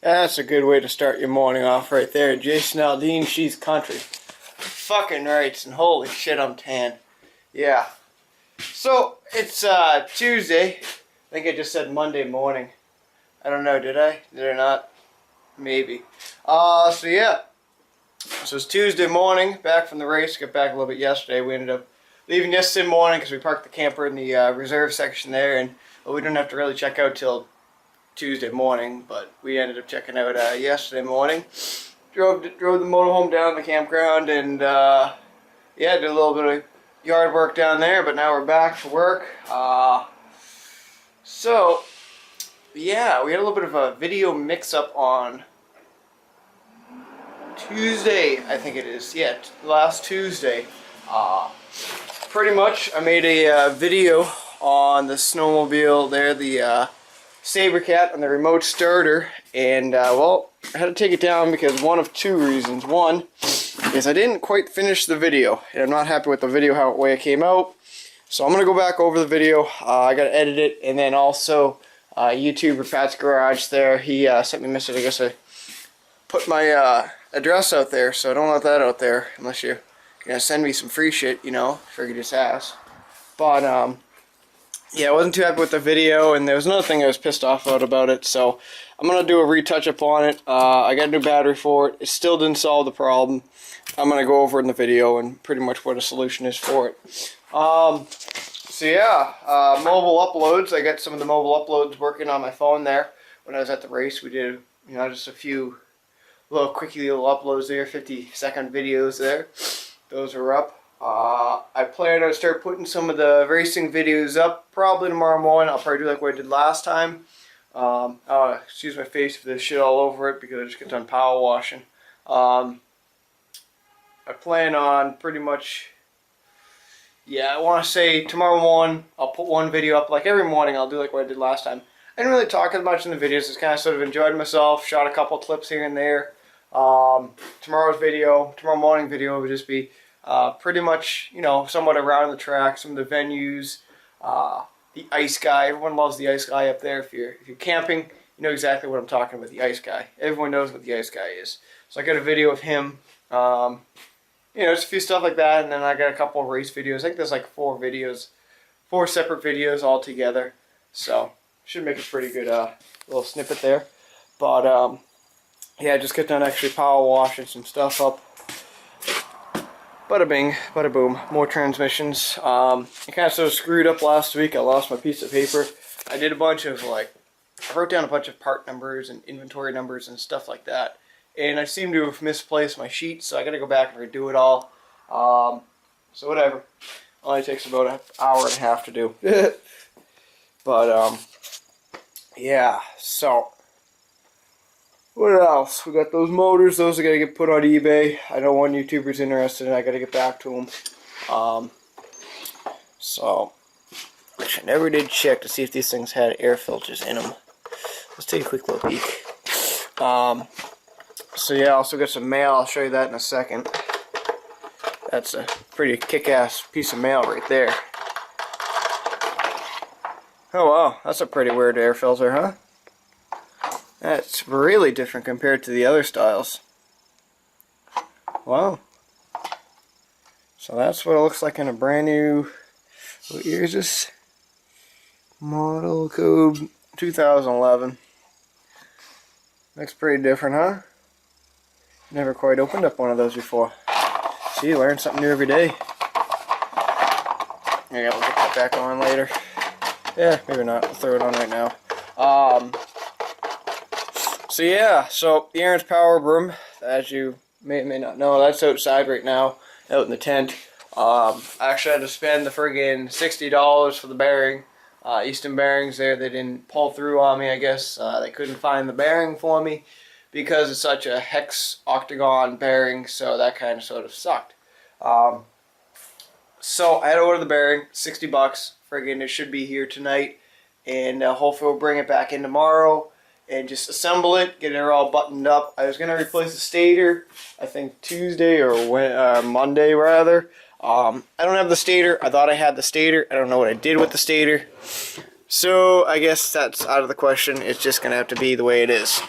That's a good way to start your morning off right there. Jason Aldean, she's country. Fucking rights, and holy shit, I'm tan. Yeah. So, it's Tuesday. I think I just said Monday morning. I don't know, did I? Did I not? Maybe. So yeah. So it's Tuesday morning, back from the race. Got back a little bit yesterday. We ended up leaving yesterday morning because we parked the camper in the reserve section there, and we didn't have to really check out till Tuesday morning, but we ended up checking out yesterday morning. Drove the motorhome down to the campground, and yeah, did a little bit of yard work down there, but now we're back to work. So yeah, we had a little bit of a video mix-up on Tuesday, I think it is. Yeah, last Tuesday. Pretty much, I made a video on the snowmobile there, the Sabercat on the remote starter, and well, I had to take it down because one of two reasons. One is I didn't quite finish the video, and I'm not happy with the video how the way it came out. So I'm gonna go back over the video. I gotta edit it, and then also YouTuber Pat's Garage there. He sent me a message. I guess I put my address out there, so don't let that out there unless you're gonna send me some free shit, you know. Figure just ask. But yeah, I wasn't too happy with the video, and there was another thing I was pissed off about it, so I'm going to do a retouch up on it. I got a new battery for it. It still didn't solve the problem. I'm going to go over it in the video and pretty much what a solution is for it. So yeah, mobile uploads. I got some of the mobile uploads working on my phone there. When I was at the race, we did, you know, just a few little quickie little uploads there, 50-second videos there. Those are up. I plan to start putting some of the racing videos up probably tomorrow morning. I'll probably do like what I did last time. Excuse my face for this shit all over it because I just got done power washing. I plan on pretty much, yeah, I want to say tomorrow morning I'll put one video up. Like every morning I'll do like what I did last time. I didn't really talk as much in the videos, just kind of sort of enjoyed myself, shot a couple clips here and there. Tomorrow morning video would just be pretty much, you know, somewhat around the track, some of the venues, the ice guy. Everyone loves the ice guy up there. If you're camping, you know exactly what I'm talking about, the ice guy. Everyone knows what the ice guy is. So I got a video of him, you know, just a few stuff like that, and then I got a couple of race videos. I think there's like four separate videos all together. So should make a pretty good little snippet there. But yeah, just get done actually power washing some stuff up. Bada bing, bada boom, more transmissions. I kind of sort of screwed up last week. I lost my piece of paper. I did a bunch of I wrote down a bunch of part numbers and inventory numbers and stuff like that. And I seem to have misplaced my sheet, so I gotta go back and redo it all. So whatever. Only takes about an hour and a half to do. But yeah, so what else? We got those motors. Those are going to get put on eBay. I know one YouTuber's interested and I got to get back to him. So, which I never did check to see if these things had air filters in them. Let's take a quick little peek. So yeah, I also got some mail. I'll show you that in a second. That's a pretty kick-ass piece of mail right there. Oh wow, that's a pretty weird air filter, huh? That's really different compared to the other styles. Wow. So that's what it looks like in a brand new, what year is this? Model code 2011. Looks pretty different, huh? Never quite opened up one of those before. See, you learn something new every day. I gotta get that back on later. Yeah, maybe not. I'll throw it on right now. So yeah, so the Aaron's Power Broom, as you may not know, that's outside right now, out in the tent. I actually had to spend the friggin' $60 for the bearing. Easton bearings there, they didn't pull through on me, I guess. They couldn't find the bearing for me because it's such a hex octagon bearing, so that kind of sort of sucked. So I had to order the bearing, 60 bucks. Friggin' it should be here tonight, and hopefully we'll bring it back in tomorrow and just assemble it, get it all buttoned up. I was going to replace the stator, I think Tuesday or Monday rather. I don't have the stator. I thought I had the stator. I don't know what I did with the stator. So I guess that's out of the question. It's just going to have to be the way it is.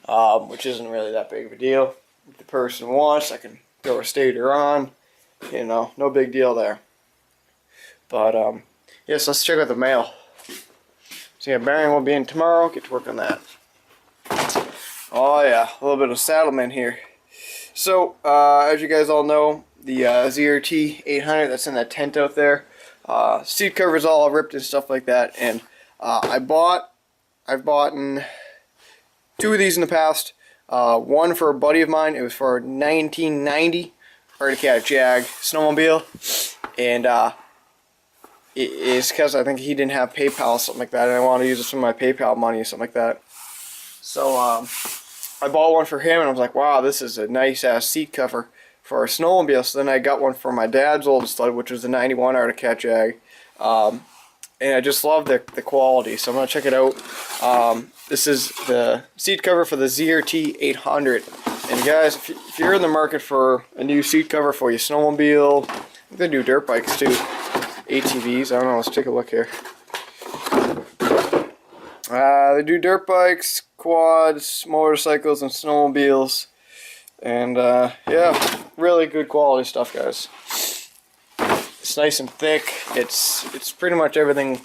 which isn't really that big of a deal. If the person wants, I can throw a stator on, you know, no big deal there. But yes, let's check out the mail. So yeah, bearing will be in tomorrow. Get to work on that. Oh yeah, a little bit of Saddlemen here. So as you guys all know, the ZRT 800 that's in that tent out there, seat covers all ripped and stuff like that, and I've bought 2 of these in the past. One for a buddy of mine. It was for a 1990 Arctic Cat Jag snowmobile, and it's because I think he didn't have PayPal or something like that, and I wanted to use some of my PayPal money or something like that. So I bought one for him, and I was like, wow, this is a nice ass seat cover for a snowmobile. So then I got one for my dad's old sled, which was the 91 Arctic Cat Jag, and I just love the quality. So I'm gonna check it out. This is the seat cover for the ZRT 800. And guys, if you're in the market for a new seat cover for your snowmobile, they do dirt bikes too, ATVs. I don't know. Let's take a look here. They do dirt bikes, quads, motorcycles, and snowmobiles, and yeah, really good quality stuff, guys. It's nice and thick. It's pretty much everything.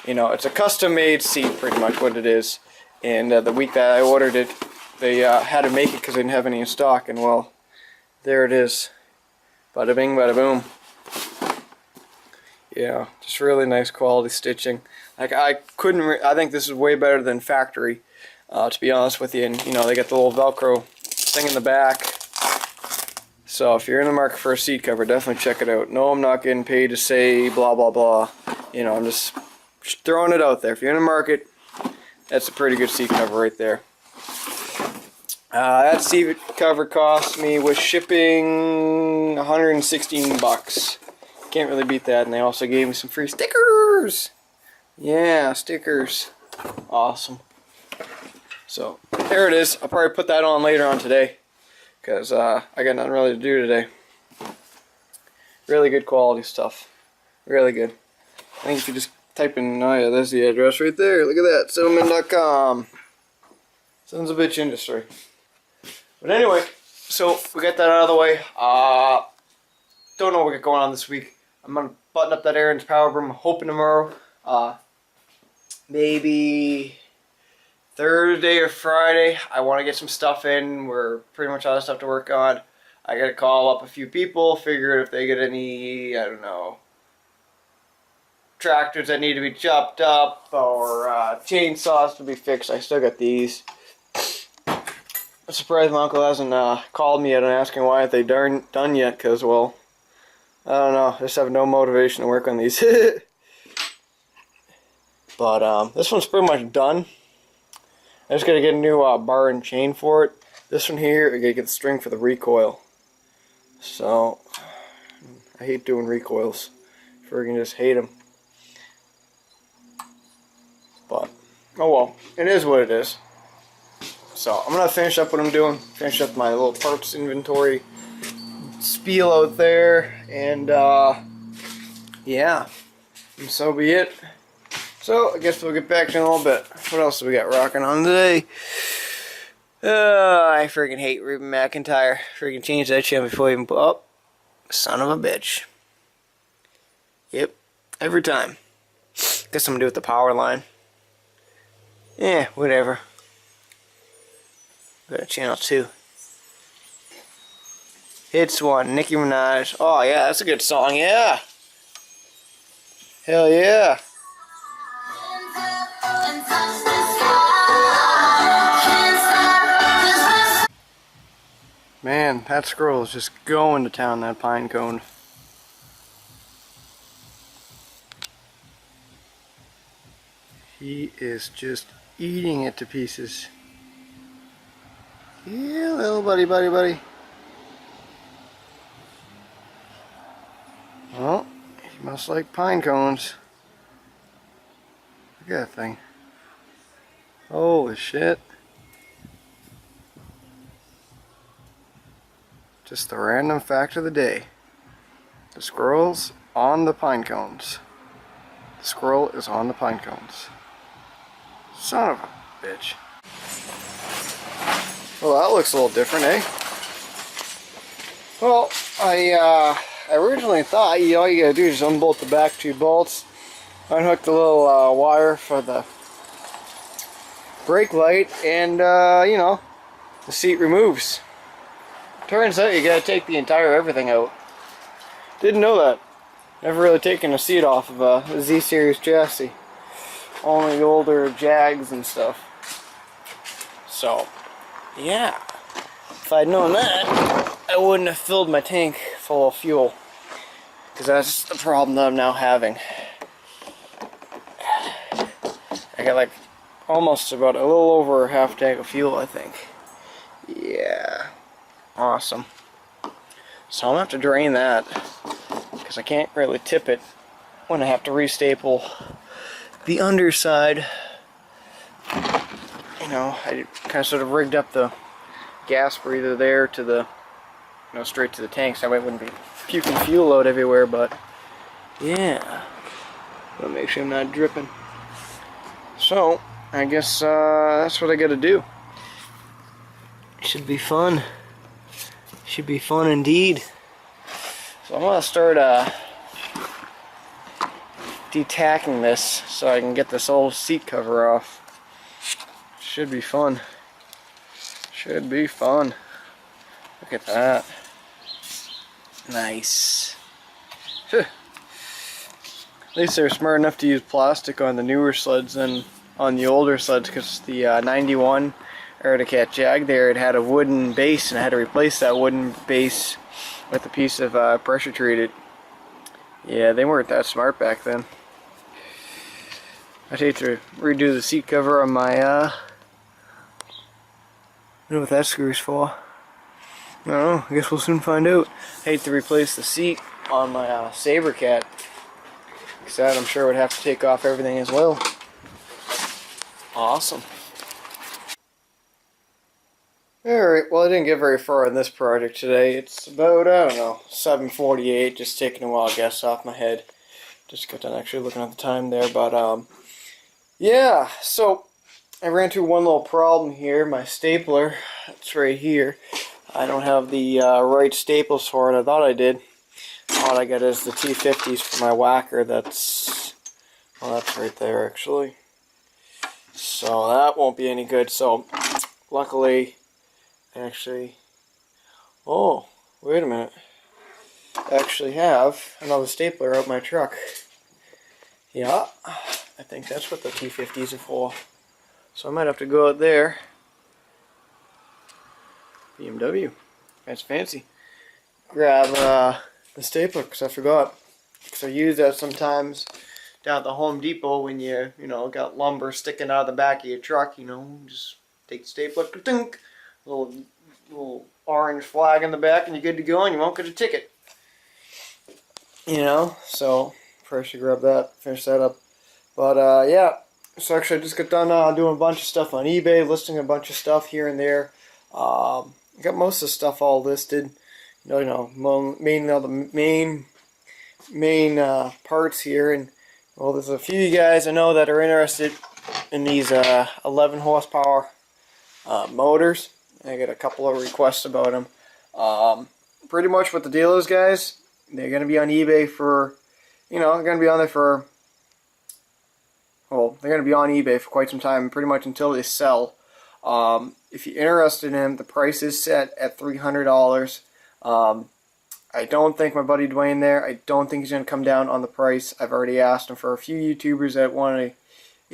You know, it's a custom-made seat, pretty much what it is. And the week that I ordered it, they had to make it because they didn't have any in stock, and well, there it is. Bada bing, bada boom. Yeah, just really nice quality stitching. Like I think this is way better than factory, to be honest with you. And you know, they got the little Velcro thing in the back. So if you're in the market for a seat cover, definitely check it out. No, I'm not getting paid to say blah blah blah. You know, I'm just throwing it out there. If you're in the market, that's a pretty good seat cover right there. That seat cover cost me with shipping $116. Can't really beat that, and they also gave me some free stickers. Yeah, stickers. Awesome. So there it is. I'll probably put that on later on today, because I got nothing really to do today. Really good quality stuff. Really good. I think if you just type in, oh yeah, there's the address right there. Look at that, Saddlemen.com. Sons of a bitch industry. But anyway, so we got that out of the way. Don't know what we got going on this week. I'm gonna button up that Aaron's Power Broom. I'm hoping tomorrow, maybe Thursday or Friday. I want to get some stuff in. We're pretty much out of stuff to work on. I gotta call up a few people, figure if they get any, I don't know, tractors that need to be chopped up or chainsaws to be fixed. I still got these. I'm surprised my uncle hasn't called me yet and asking why they aren't done yet, because, well, I don't know, I just have no motivation to work on these. But this one's pretty much done. I just gotta get a new bar and chain for it. This one here, I gotta get the string for the recoil. So, I hate doing recoils. Friggin' just hate them. But, oh well, it is what it is. So, I'm gonna finish up what I'm doing. Finish up my little parts inventory spiel out there, and yeah, and so be it. So I guess we'll get back to it in a little bit. What else do we got rocking on today? I freaking hate Reuben McIntyre. Freaking change that shit before you even put up. Son of a bitch. Yep, every time. Got something to do with the power line. Yeah, whatever. Got a channel 2. Hits one, Nicki Minaj. Oh yeah, that's a good song, yeah. Hell yeah. Man, that squirrel is just going to town, that pine cone. He is just eating it to pieces. Yeah, little buddy. Well, he must like pine cones. Look at that thing. Holy shit. Just the random fact of the day. The squirrel's on the pine cones. The squirrel is on the pine cones. Son of a bitch. Well, that looks a little different, eh? Well, I originally thought all you gotta do is unbolt the back two bolts, unhook the little wire for the brake light, and you know, the seat removes. Turns out you gotta take the entire everything out. Didn't know that. Never really taken a seat off of a Z-Series chassis. Only the older Jags and stuff. So, yeah. If I'd known that, I wouldn't have filled my tank full of fuel. Because that's the problem that I'm now having. I got like almost about a little over a half tank of fuel, I think. Yeah. Awesome. So I'm going to have to drain that. Because I can't really tip it when I have to restaple the underside. You know, I kind of sort of rigged up the gas breather there to the, you know, straight to the tank, so I wouldn't be puking fuel out everywhere, but yeah. But make sure I'm not dripping. So, I guess that's what I gotta do. Should be fun. Should be fun indeed. So I'm gonna start detacking this so I can get this old seat cover off. Should be fun. Should be fun. Look at that. Nice. At least they're smart enough to use plastic on the newer sleds than on the older sleds, because the 91 Arctic Jag there, it had a wooden base, and I had to replace that wooden base with a piece of pressure treated. Yeah, they weren't that smart back then. I'd hate to redo the seat cover on my I don't know what that screw's for. I don't know, I guess we'll soon find out. Hate to replace the seat on my Sabercat, because that I'm sure would have to take off everything as well. Awesome. Alright, well I didn't get very far on this project today. It's about, I don't know, 7:48, just taking a wild guess off my head. Just got done actually looking at the time there, but yeah, so I ran into one little problem here. My stapler, it's right here. I don't have the right staples for it. I thought I did. All I got is the T50s for my whacker. That's, well, that's right there actually. So that won't be any good. So luckily, actually, oh, wait a minute. I actually have another stapler out my truck. Yeah, I think that's what the T50s are for. So I might have to go out there. BMW. That's fancy. Grab the stapler, because I forgot. Because I use that sometimes down at the Home Depot when you know, got lumber sticking out of the back of your truck, you know, just take the stapler, ka-dunk, little orange flag in the back, and you're good to go, and you won't get a ticket. You know, so first you grab that, finish that up. But yeah, so actually I just got done doing a bunch of stuff on eBay, listing a bunch of stuff here and there. I got most of the stuff all listed. You know, mainly all the main parts here, and well, there's a few of you guys I know that are interested in these 11 horsepower motors. I got a couple of requests about them. Pretty much what the deal is, guys, they're going to be on eBay for, you know, they're going to be on there for, well, they're going to be on eBay for quite some time, pretty much until they sell. If you're interested in them, the price is set at $300. I don't think my buddy Dwayne there, I don't think he's going to come down on the price. I've already asked him for a few YouTubers that want to,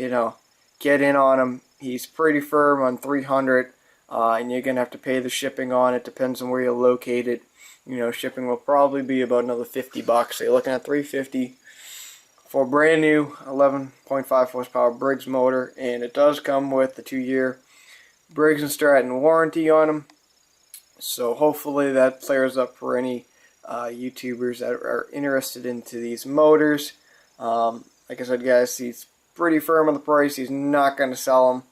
you know, get in on him. He's pretty firm on $300, and you're going to have to pay the shipping on it. Depends on where you're located. You know, shipping will probably be about another $50. So you're looking at $350 for a brand new 11.5 horsepower Briggs motor, and it does come with the 2-year Briggs & Stratton warranty on them. So hopefully that clears up for any YouTubers that are interested into these motors. Like I said, guys, he's pretty firm on the price. He's not going to sell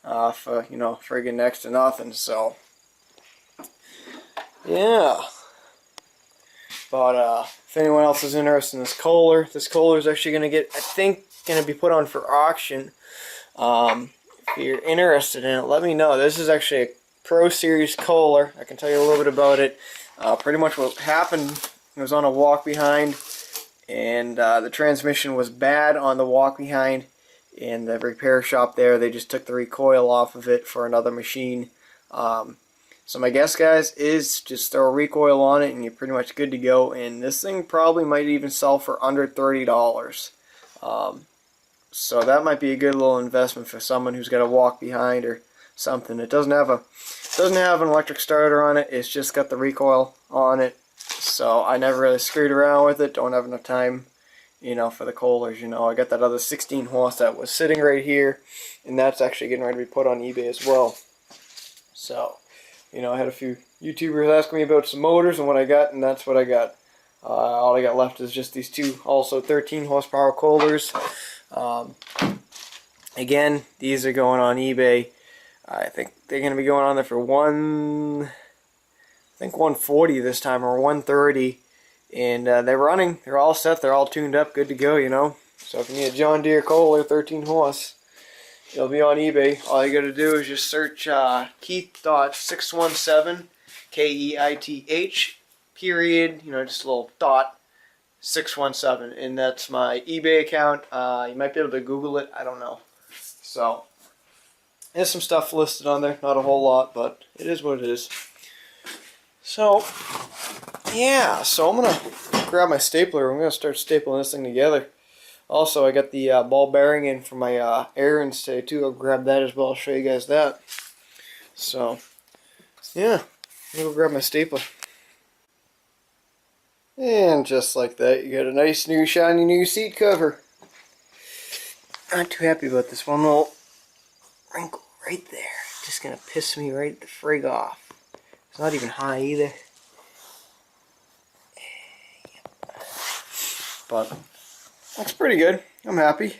them for, you know, friggin' next to nothing. So yeah. But if anyone else is interested in this Kohler is actually going to get, I think, going to be put on for auction. If you're interested in it, let me know. This is actually a Pro Series Kohler. I can tell you a little bit about it. Pretty much what happened, it was on a walk behind, and the transmission was bad on the walk behind. In the repair shop there, they just took the recoil off of it for another machine. So my guess, guys, is just throw a recoil on it and you're pretty much good to go. And this thing probably might even sell for under $30. So that might be a good little investment for someone who's got a walk behind or something. It doesn't have an electric starter on it. It's just got the recoil on it. So I never really screwed around with it. Don't have enough time, you know, for the Kohlers. You know, I got that other 16 horse that was sitting right here, and that's actually getting ready to be put on eBay as well. So, you know, I had a few YouTubers asking me about some motors and what I got, and that's what I got. All I got left is just these two, also 13 horsepower Kohlers. Again, these are going on eBay. I think they're going to be going on there for 140 this time, or 130. And they're running. They're all set. They're all tuned up, good to go, you know. So if you need a John Deere Kohler 13 horse, it'll be on eBay. All you got to do is just search Keith.617, Keith, period, you know, just a little dot, 617, and that's my eBay account. You might be able to Google it. I don't know. So there's some stuff listed on there. Not a whole lot, but it is what it is. So yeah, so I'm gonna grab my stapler. I'm gonna start stapling this thing together. Also, I got the ball bearing in for my errands today too. I'll grab that as well. I'll show you guys that. So yeah, I'm gonna go grab my stapler. And just like that, you got a nice new shiny new seat cover. Not too happy about this one little wrinkle right there. Just gonna piss me right the frig off. It's not even high either. But looks pretty good. I'm happy.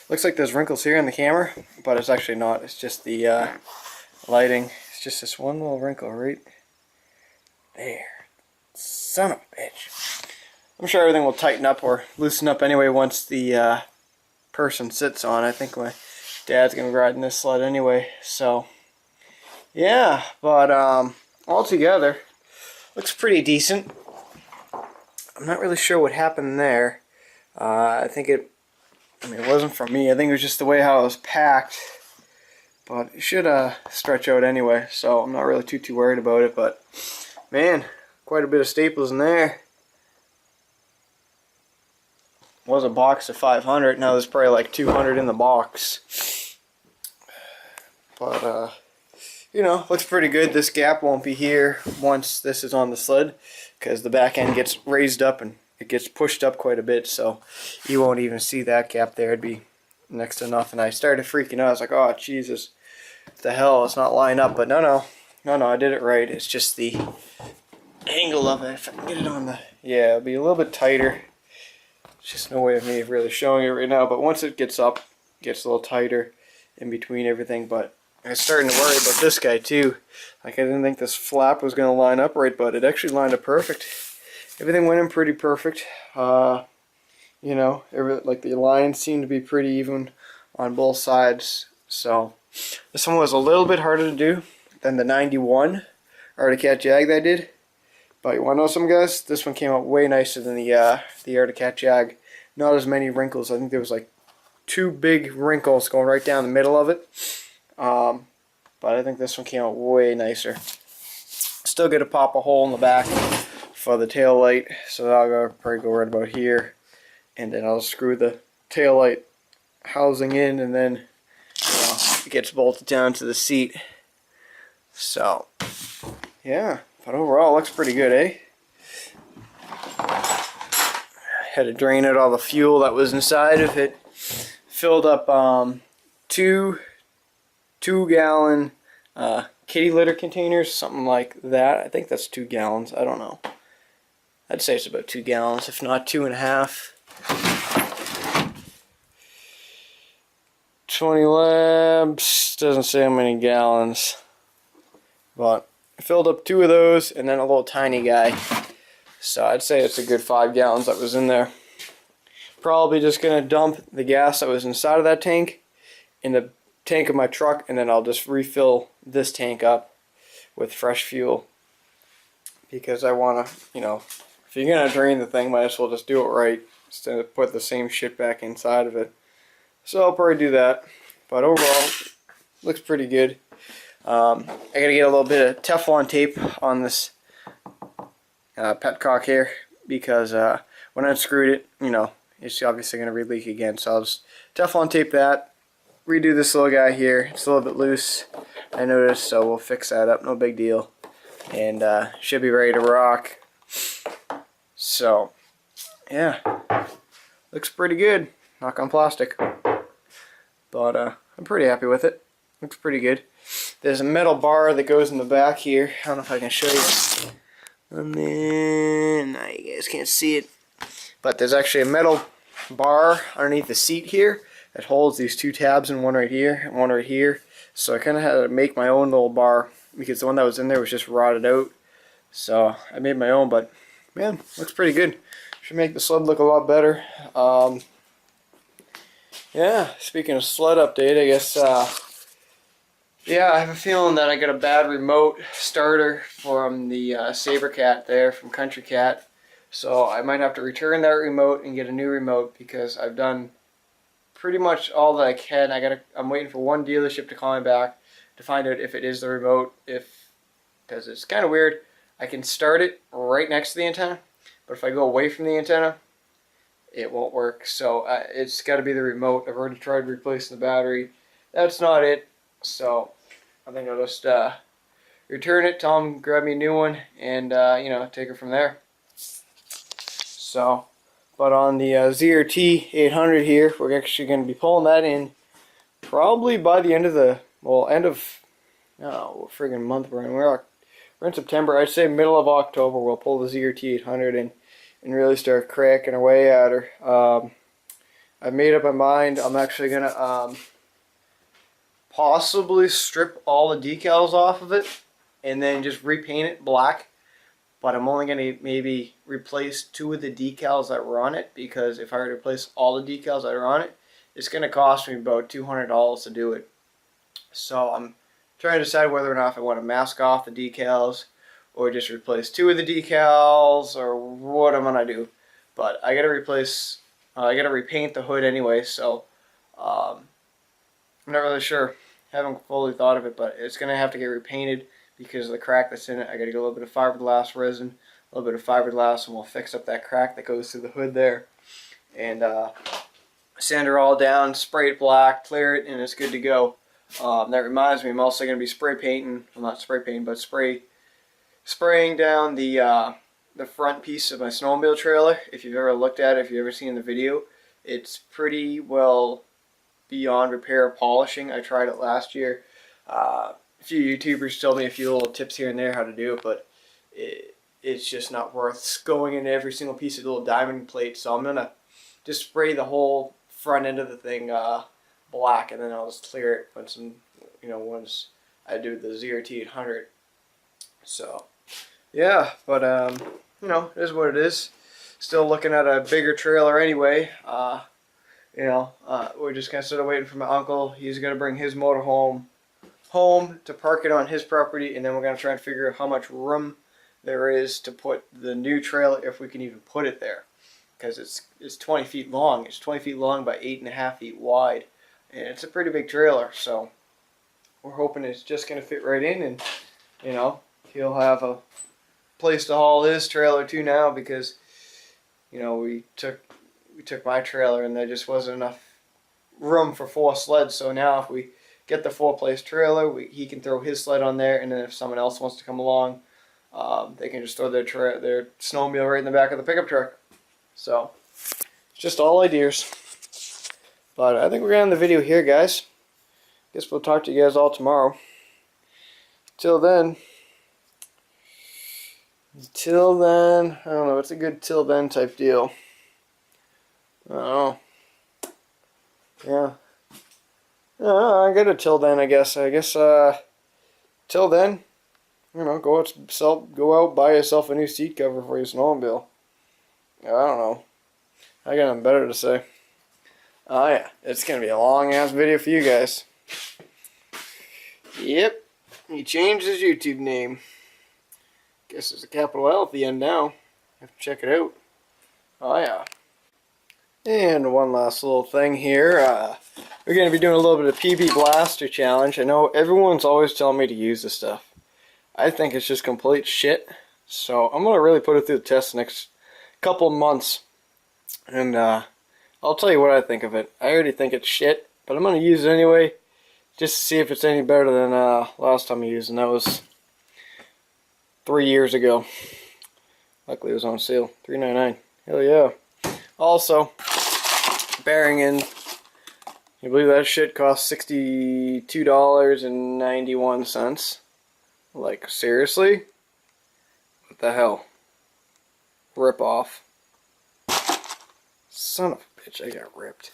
Looks like there's wrinkles here in the camera, but it's actually not. It's just the lighting. It's just this one little wrinkle right there. Son of a bitch. I'm sure everything will tighten up or loosen up anyway once the person sits on. I think my dad's going to be riding this sled anyway. So, yeah. But altogether, looks pretty decent. I'm not really sure what happened there. I mean, it wasn't from me. I think it was just the way how it was packed. But it should stretch out anyway. So I'm not really too worried about it. But, man, quite a bit of staples in there. Was a box of 500. Now there's probably like 200 in the box. But, you know, looks pretty good. This gap won't be here once this is on the sled, because the back end gets raised up and it gets pushed up quite a bit, so you won't even see that gap there. It'd be next to nothing. I started freaking out. I was like, oh Jesus, what the hell, it's not lining up. But no, I did it right. It's just the angle of it. If I can get it on the, yeah, it'll be a little bit tighter. It's just no way of me really showing it right now, but once it gets up, it gets a little tighter in between everything. But I was starting to worry about this guy too. Like, I didn't think this flap was going to line up right, but it actually lined up perfect. Everything went in pretty perfect. You know, like the lines seemed to be pretty even on both sides. So this one was a little bit harder to do than the 91 Arctic Cat Jag that I did. But you want to know something, guys? This one came out way nicer than the Arctic Cat Jag. Not as many wrinkles. I think there was like 2 big wrinkles going right down the middle of it. But I think this one came out way nicer. Still get to pop a hole in the back for the tail light, so that'll probably go right about here, and then I'll screw the tail light housing in, and then, you know, it gets bolted down to the seat. So yeah, but overall it looks pretty good, eh? Had to drain out all the fuel that was inside of it. Filled up 2-gallon kitty litter containers, something like that. I think that's 2 gallons. I don't know. I'd say it's about 2 gallons, if not 2.5. 20 labs, doesn't say how many gallons. But I filled up 2 of those and then a little tiny guy. So I'd say it's a good 5 gallons that was in there. Probably just going to dump the gas that was inside of that tank in the tank of my truck, and then I'll just refill this tank up. with fresh fuel, because I want to, you know, if you're gonna drain the thing, might as well just do it right instead of put the same shit back inside of it. So I'll probably do that, but overall looks pretty good. I gotta get a little bit of Teflon tape on this petcock here, because when I unscrewed it, you know, it's obviously going to re-leak again. So I'll just Teflon tape that, redo this little guy here. It's a little bit loose, I noticed, so we'll fix that up, no big deal. And should be ready to rock. So, yeah, looks pretty good. Knock on plastic. But I'm pretty happy with it. Looks pretty good. There's a metal bar that goes in the back here. I don't know if I can show you. And then, no, you guys can't see it. But there's actually a metal bar underneath the seat here that holds these two tabs, and one right here and one right here. So I kind of had to make my own little bar, because the one that was in there was just rotted out. So I made my own, but man, looks pretty good. Should make the sled look a lot better. Yeah, speaking of sled update, I guess, yeah, I have a feeling that I got a bad remote starter from the Sabercat there from Country Cat. So I might have to return that remote and get a new remote, because I've done pretty much all that I can. I'm waiting for one dealership to call me back to find out if it is the remote. Because it's kind of weird. I can start it right next to the antenna, but if I go away from the antenna, it won't work. So it's got to be the remote. I've already tried replacing the battery. That's not it. So I think I'll just return it, tell them grab me a new one, and you know, take it from there. So, but on the ZRT 800 here, we're actually going to be pulling that in probably by the end of the, well, end of, oh, what friggin' month we're in. We're in September. I'd say middle of October we'll pull the ZRT 800 in and really start cracking away at her. I've made up my mind. I'm actually going to possibly strip all the decals off of it and then just repaint it black. But I'm only going to maybe replace 2 of the decals that were on it, because if I were to replace all the decals that are on it, it's going to cost me about $200 to do it. So I'm trying to decide whether or not if I want to mask off the decals or just replace 2 of the decals, or what I'm going to do. But I got to replace, I got to repaint the hood anyway, so I'm not really sure. Haven't fully thought of it, but it's going to have to get repainted because of the crack that's in it. I got to get a little bit of fiberglass resin, a little bit of fiberglass, and we'll fix up that crack that goes through the hood there. And sand her all down, spray it black, clear it, and it's good to go. That reminds me, I'm also going to be spray painting, well, not spray painting, but spraying down the front piece of my snowmobile trailer. If you've ever looked at it, if you've ever seen the video, it's pretty well beyond repair polishing. I tried it last year. A few YouTubers told me a few little tips here and there how to do it, but it's just not worth going into every single piece of little diamond plate. So I'm gonna just spray the whole front end of the thing black, and then I'll just clear it once I do the ZRT 800. So yeah, but it is what it is. Still looking at a bigger trailer anyway. We're just gonna sit waiting for my uncle. He's gonna bring his motor home to park it on his property, and then we're going to try and figure out how much room there is to put the new trailer, if we can even put it there, because it's 20 feet long. It's 20 feet long by 8.5 feet wide, and it's a pretty big trailer. So we're hoping it's just going to fit right in, and he'll have a place to haul his trailer to now, because we took my trailer and there just wasn't enough room for 4 sleds. So now if we get the 4-place trailer, he can throw his sled on there, and then if someone else wants to come along, they can just throw their snowmobile right in the back of the pickup truck. So it's just all ideas. But I think we're going to end the video here, guys. Guess we'll talk to you guys all tomorrow. Till then, I don't know, it's a good till then type deal. I don't know. Yeah. I got a till then, I guess. Till then, go out, buy yourself a new seat cover for your snowmobile. I don't know. I got nothing better to say. Oh yeah, it's gonna be a long ass video for you guys. Yep. He changed his YouTube name. Guess there's a capital L at the end now. Have to check it out. Oh yeah. And one last little thing here. We're going to be doing a little bit of PB Blaster Challenge. I know everyone's always telling me to use this stuff. I think it's just complete shit. So I'm going to really put it through the test next couple months. And I'll tell you what I think of it. I already think it's shit, but I'm going to use it anyway. Just to see if it's any better than last time I used, and that was 3 years ago. Luckily it was on sale, $3.99. Hell yeah. Also, bearing in, you believe that shit cost $62.91? Like, seriously? What the hell? Rip off. Son of a bitch, I got ripped.